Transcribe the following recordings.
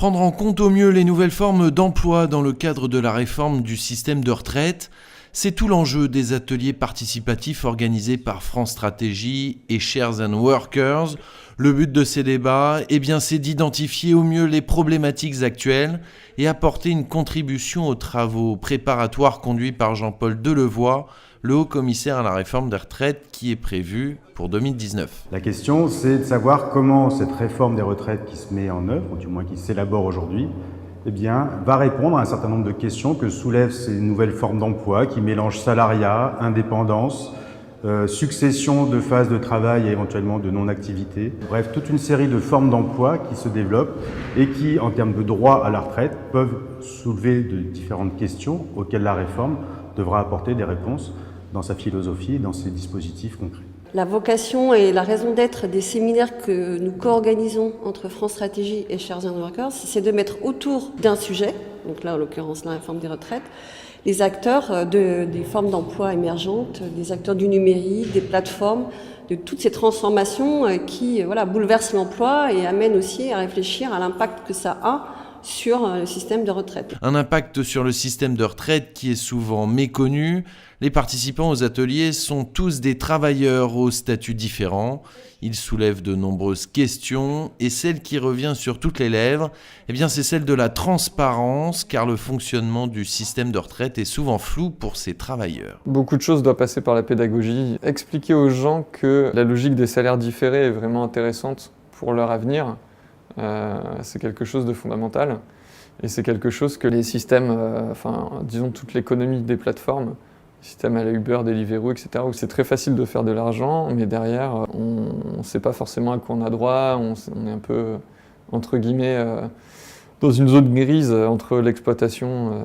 Prendre en compte au mieux les nouvelles formes d'emploi dans le cadre de la réforme du système de retraite, c'est tout l'enjeu des ateliers participatifs organisés par France Stratégie et Shares and Workers. Le but de ces débats, c'est d'identifier au mieux les problématiques actuelles et apporter une contribution aux travaux préparatoires conduits par Jean-Paul Delevoye, le haut-commissaire à la réforme des retraites qui est prévu pour 2019. La question, c'est de savoir comment cette réforme des retraites qui se met en œuvre, ou du moins qui s'élabore aujourd'hui, va répondre à un certain nombre de questions que soulèvent ces nouvelles formes d'emploi qui mélangent salariat, indépendance, succession de phases de travail et éventuellement de non-activité. Bref, toute une série de formes d'emploi qui se développent et qui, en termes de droit à la retraite, peuvent soulever de différentes questions auxquelles la réforme devra apporter des réponses dans sa philosophie et dans ses dispositifs concrets. La vocation et la raison d'être des séminaires que nous co-organisons entre France Stratégie et Shares and Workers, c'est de mettre autour d'un sujet, donc là en l'occurrence la réforme des retraites, les acteurs des formes d'emploi émergentes, des acteurs du numérique, des plateformes, de toutes ces transformations qui bouleversent l'emploi et amènent aussi à réfléchir à l'impact que ça a sur le système de retraite. Un impact sur le système de retraite qui est souvent méconnu. Les participants aux ateliers sont tous des travailleurs aux statuts différents. Ils soulèvent de nombreuses questions et celle qui revient sur toutes les lèvres, c'est celle de la transparence, car le fonctionnement du système de retraite est souvent flou pour ces travailleurs. Beaucoup de choses doivent passer par la pédagogie. Expliquer aux gens que la logique des salaires différés est vraiment intéressante pour leur avenir. C'est quelque chose de fondamental et c'est quelque chose que les systèmes, toute l'économie des plateformes, systèmes à la Uber, Deliveroo, etc., où c'est très facile de faire de l'argent, mais derrière, on ne sait pas forcément à quoi on a droit, on est un peu, entre guillemets, dans une zone grise entre l'exploitation,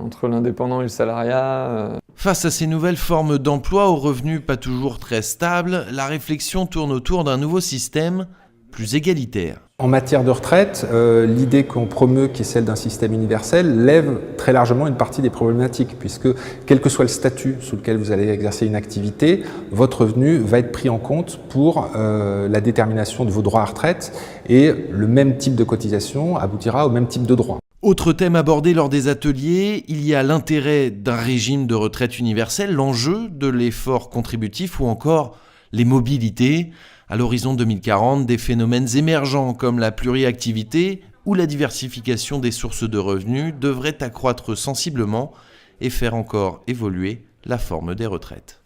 entre l'indépendant et le salariat. Face à ces nouvelles formes d'emploi aux revenus pas toujours très stables, la réflexion tourne autour d'un nouveau système plus égalitaire. En matière de retraite, l'idée qu'on promeut, qui est celle d'un système universel, lève très largement une partie des problématiques, puisque quel que soit le statut sous lequel vous allez exercer une activité, votre revenu va être pris en compte pour la détermination de vos droits à retraite, et le même type de cotisation aboutira au même type de droit. Autre thème abordé lors des ateliers, il y a l'intérêt d'un régime de retraite universel, l'enjeu de l'effort contributif ou encore les mobilités. À l'horizon 2040, des phénomènes émergents comme la pluriactivité ou la diversification des sources de revenus devraient accroître sensiblement et faire encore évoluer la forme des retraites.